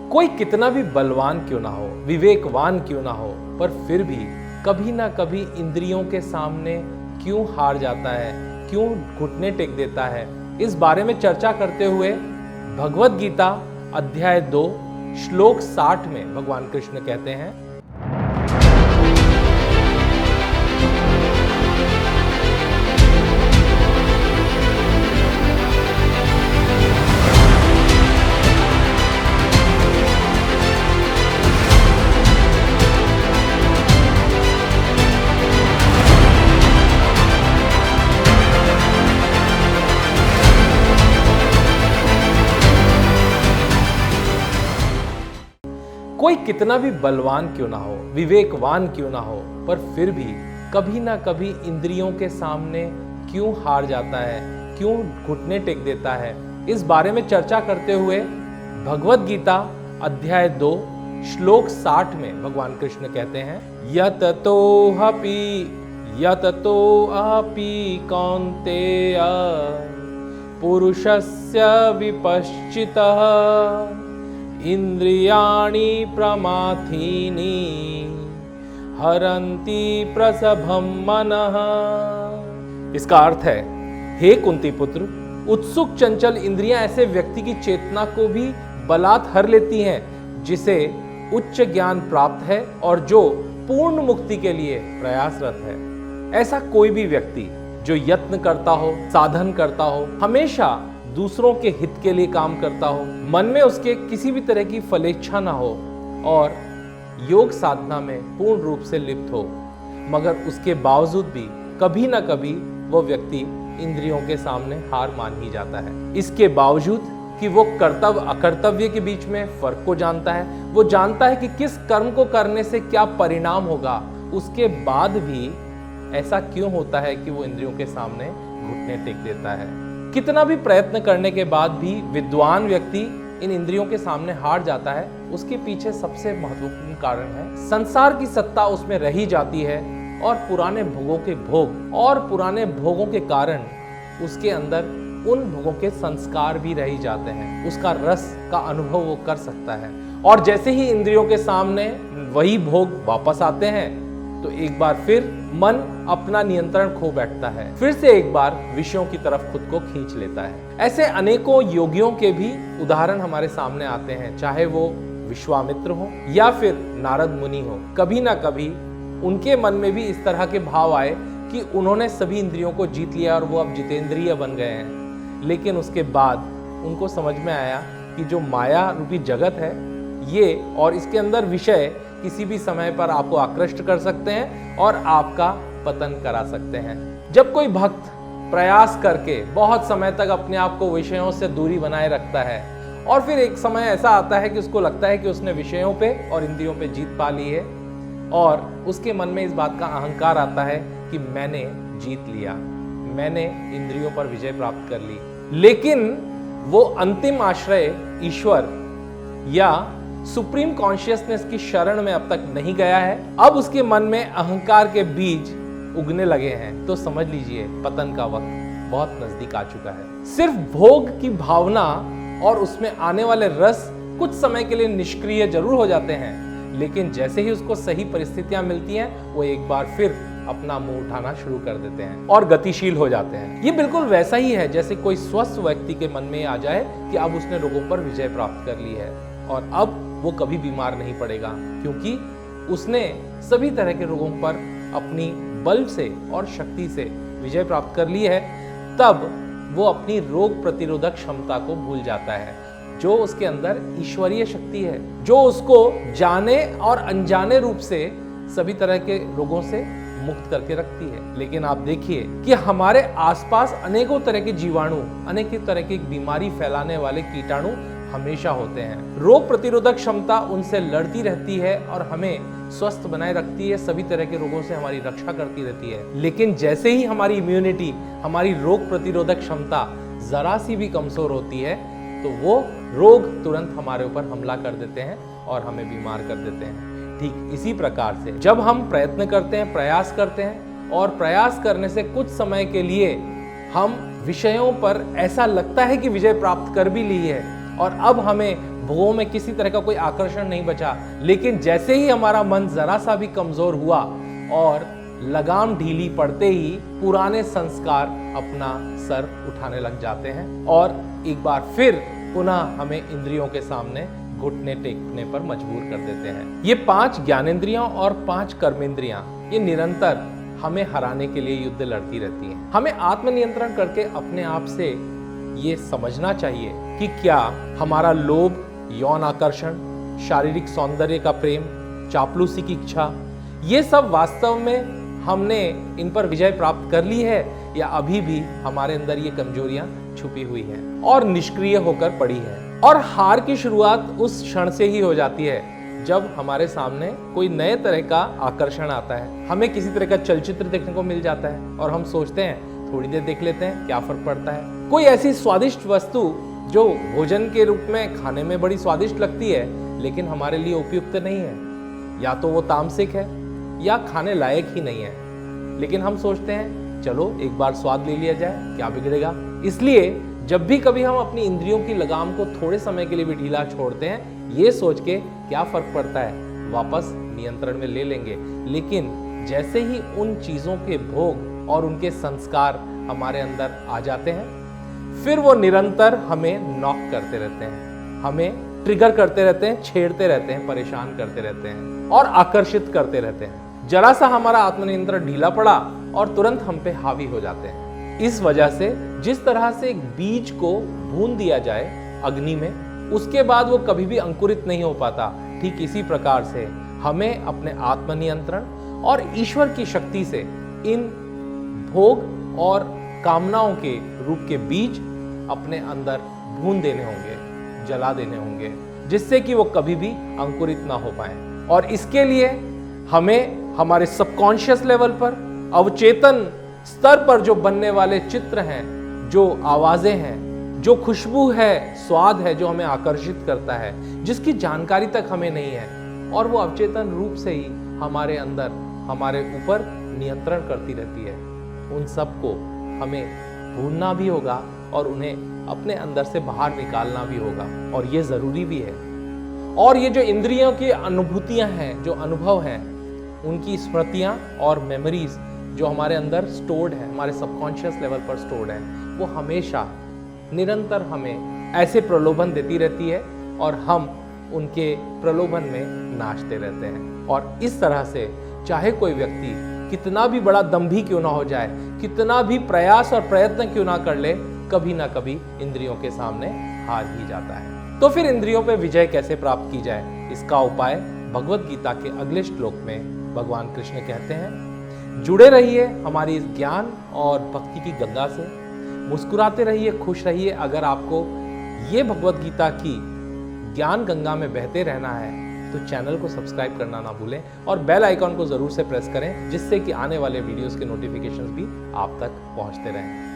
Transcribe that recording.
कोई कितना भी बलवान क्यों ना हो, विवेकवान क्यों ना हो, पर फिर भी कभी ना कभी इंद्रियों के सामने क्यों हार जाता है, क्यों घुटने टेक देता है। इस बारे में चर्चा करते हुए भगवद गीता अध्याय 2 श्लोक 60 में भगवान कृष्ण कहते हैं, कोई कितना भी बलवान क्यों ना हो, विवेकवान क्यों ना हो, पर फिर भी कभी ना कभी इंद्रियों के सामने क्यों हार जाता है, क्यों घुटने टेक देता है। इस बारे में चर्चा करते हुए भगवद गीता अध्याय 2 श्लोक 60 में भगवान कृष्ण कहते हैं, यततोऽपि कौन्तेय पुरुषस्य विपश्चितः इंद्रियाणि प्रमाथीनि हरन्ति प्रसभं मनः। इसका अर्थ है, हे कुंती पुत्र, उत्सुक चंचल इंद्रियां ऐसे व्यक्ति की चेतना को भी बलात् हर लेती हैं जिसे उच्च ज्ञान प्राप्त है और जो पूर्ण मुक्ति के लिए प्रयासरत है। ऐसा कोई भी व्यक्ति जो यत्न करता हो, साधन करता हो, हमेशा दूसरों के हित के लिए काम करता हो, मन में उसके किसी भी तरह की फलेच्छा ना हो और योग साधना में पूर्ण रूप से लिप्त हो, मगर उसके बावजूद भी कभी ना कभी वो व्यक्ति इंद्रियों के सामने हार मान ही जाता है। इसके बावजूद कि वो कर्तव्य अकर्तव्य के बीच में फर्क को जानता है, वो जानता है कि किस कर्म को करने से क्या परिणाम होगा, उसके बाद भी ऐसा क्यों होता है कि वो इंद्रियों के सामने घुटने टेक देता है। कितना भी प्रयत्न करने के बाद भी विद्वान व्यक्ति इन इंद्रियों के सामने हार जाता है, उसके पीछे सबसे महत्वपूर्ण कारण है संसार की सत्ता उसमें रही जाती है और पुराने भोगों के भोग और पुराने भोगों के कारण उसके अंदर उन भोगों के संस्कार भी रह जाते हैं, उसका रस का अनुभव वो कर सकता है। और जैसे ही इंद्रियों के सामने वही भोग वापस आते हैं तो एक बार फिर मन अपना नियंत्रण खो बैठता है, फिर से एक बार विषयों की तरफ खुद को खींच लेता है। ऐसे अनेकों योगियों के भी उदाहरण हमारे सामने आते हैं, चाहे वो विश्वामित्र हो या फिर नारद मुनि हो। कभी ना कभी उनके मन में भी इस तरह के भाव आए कि उन्होंने सभी इंद्रियों को जीत लिया और वो अब जितेंद्रिय बन गए हैं, लेकिन उसके बाद उनको समझ में आया कि जो माया रूपी जगत है ये और इसके अंदर विषय किसी भी समय पर आपको आकृष्ट कर सकते हैं और आपका पतन करा सकते हैं। जब कोई भक्त प्रयास करके बहुत समय तक अपने आप को विषयों से दूरी बनाए रखता है और फिर एक समय ऐसा आता है कि उसको लगता है कि उसने विषयों पे और इंद्रियों पे जीत पा ली है और उसके मन में इस बात का अहंकार आता है कि मैंने जीत लिया, मैंने इंद्रियों पर विजय प्राप्त कर ली, लेकिन वो अंतिम आश्रय ईश्वर या सुप्रीम कॉन्शियसनेस की शरण में अब तक नहीं गया है। अब उसके मन में अहंकार के बीज उगने लगे हैं, तो समझ लीजिए पतन का वक्त बहुत नजदीक आ चुका है। सिर्फ भोग की भावना और उसमें आने वाले रस कुछ समय के लिए निष्क्रिय जरूर हो जाते हैं, लेकिन जैसे ही उसको सही परिस्थितियां मिलती हैं वो एक बार फिर अपना मुंह उठाना शुरू कर देते हैं और गतिशील हो जाते हैं। ये बिल्कुल वैसा ही है जैसे कोई स्वस्थ व्यक्ति के मन में आ जाए कि अब उसने रोगों पर विजय प्राप्त कर ली है और अब वो कभी बीमार नहीं पड़ेगा, क्योंकि उसने सभी तरह के रोगों पर अपनी बल से और शक्ति से विजय प्राप्त कर ली है। तब वो अपनी रोग प्रतिरोधक क्षमता को भूल जाता है, जो उसके अंदर ईश्वरीय शक्ति है, जो उसको जाने और अनजाने रूप से सभी तरह के रोगों से मुक्त करके रखती है। लेकिन आप देखिए कि हमारे आसपास अनेकों तरह के जीवाणु, अनेकों तरह की बीमारी फैलाने वाले कीटाणु हमेशा होते हैं। रोग प्रतिरोधक क्षमता उनसे लड़ती रहती है और हमें स्वस्थ बनाए रखती है, सभी तरह के रोगों से हमारी रक्षा करती रहती है। लेकिन जैसे ही हमारी इम्यूनिटी, हमारी रोग प्रतिरोधक क्षमता जरा सी भी कमजोर होती है तो वो रोग तुरंत हमारे ऊपर हमला कर देते हैं और हमें बीमार कर देते हैं। ठीक इसी प्रकार से जब हम प्रयत्न करते हैं, प्रयास करते हैं और प्रयास करने से कुछ समय के लिए हम विषयों पर ऐसा लगता है कि विजय प्राप्त कर भी ली है और अब हमें भोगों में किसी तरह का कोई आकर्षण नहीं बचा। लेकिन जैसे ही हमारा मन जरा सा भी कमजोर हुआ और लगाम ढीली पड़ते ही पुराने संस्कार अपना सर उठाने लग जाते हैं और एक बार फिर पुनः हमें इंद्रियों के सामने घुटने टेकने पर मजबूर कर देते हैं। ये 5 ज्ञानेंद्रियां और 5 कर्मेंद्रियां ये निरंतर हमें हराने के लिए युद्ध लड़ती रहती हैं। हमें आत्मनियंत्रण करके अपने आप से ये समझना चाहिए कि क्या हमारा लोभ, यौन आकर्षण, शारीरिक सौंदर्य का प्रेम, चापलूसी की इच्छा, ये सब वास्तव में हमने इन पर विजय प्राप्त कर ली है या अभी भी हमारे अंदर ये कमजोरियां छुपी हुई हैं और निष्क्रिय होकर पड़ी है। और हार की शुरुआत उस क्षण से ही हो जाती है जब हमारे सामने कोई नए तरह का आकर्षण आता है। हमें किसी तरह का चलचित्र देखने को मिल जाता है और हम सोचते हैं थोड़ी देर देख लेते हैं, क्या फर्क पड़ता है। कोई ऐसी स्वादिष्ट वस्तु जो भोजन के रूप में खाने में बड़ी स्वादिष्ट लगती है लेकिन हमारे लिए उपयुक्त नहीं है, या तो वो तामसिक है या खाने लायक ही नहीं है, लेकिन हम सोचते हैं चलो एक बार स्वाद ले लिया जाए, क्या बिगड़ेगा। इसलिए जब भी कभी हम अपनी इंद्रियों की लगाम को थोड़े समय के लिए भी ढीला छोड़ते हैं, ये सोच के क्या फर्क पड़ता है, वापस नियंत्रण में ले लेंगे। लेकिन जैसे ही उन चीजों के भोग और उनके संस्कार हमारे अंदर आ जाते हैं, फिर वो निरंतर हमें नॉक करते रहते हैं, हमें ट्रिगर करते रहते हैं, छेड़ते रहते हैं, परेशान करते रहते हैं और आकर्षित करते रहते हैं। जरा सा हमारा आत्मनियंत्रण ढीला पड़ा और तुरंत हम पे हावी हो जाते हैं। इस वजह से जिस तरह से एक बीज को भून दिया जाए अग्नि में, उसके बाद वो कभी भी अंकुरित नहीं हो पाता, ठीक इसी प्रकार से हमें अपने आत्मनियंत्रण और ईश्वर की शक्ति से इन भोग और कामनाओं के रूप के बीज अपने अंदर भून देने होंगे, जला देने होंगे, जिससे कि वो कभी भी अंकुरित ना हो पाए। और इसके लिए हमें हमारे सबकॉन्शियस लेवल पर, अवचेतन स्तर पर जो बनने वाले चित्र हैं, जो आवाजें हैं, जो खुशबू है, स्वाद है जो हमें आकर्षित करता है, जिसकी जानकारी तक हमें नहीं है और वो अवचेतन रूप से ही हमारे अंदर, हमारे ऊपर नियंत्रण करती रहती है, उन सबको हमें भूलना भी होगा और उन्हें अपने अंदर से बाहर निकालना भी होगा, और ये जरूरी भी है। और ये जो इंद्रियों की अनुभूतियां हैं, जो अनुभव हैं, उनकी स्मृतियां और मेमोरीज जो हमारे अंदर स्टोर्ड है, हमारे सबकॉन्शियस लेवल पर स्टोर्ड है, वो हमेशा निरंतर हमें ऐसे प्रलोभन देती रहती है और हम उनके प्रलोभन में नाचते रहते हैं। और इस तरह से चाहे कोई व्यक्ति कितना भी बड़ा दंभी क्यों ना हो जाए, कितना भी प्रयास और प्रयत्न क्यों ना कर ले, कभी ना कभी इंद्रियों के सामने हार ही जाता है। तो फिर इंद्रियों पे विजय कैसे प्राप्त की जाए, इसका उपाय भगवत गीता के अगले श्लोक में भगवान कृष्ण कहते हैं। जुड़े रहिए हमारी इस ज्ञान और भक्ति की गंगा से, मुस्कुराते रहिए, खुश रहिए। अगर आपको ये भगवत गीता की ज्ञान गंगा में बहते रहना है तो चैनल को सब्सक्राइब करना ना भूलें और बेल आइकॉन को जरूर से प्रेस करें, जिससे कि आने वाले वीडियोस के नोटिफिकेशंस भी आप तक पहुंचते रहें।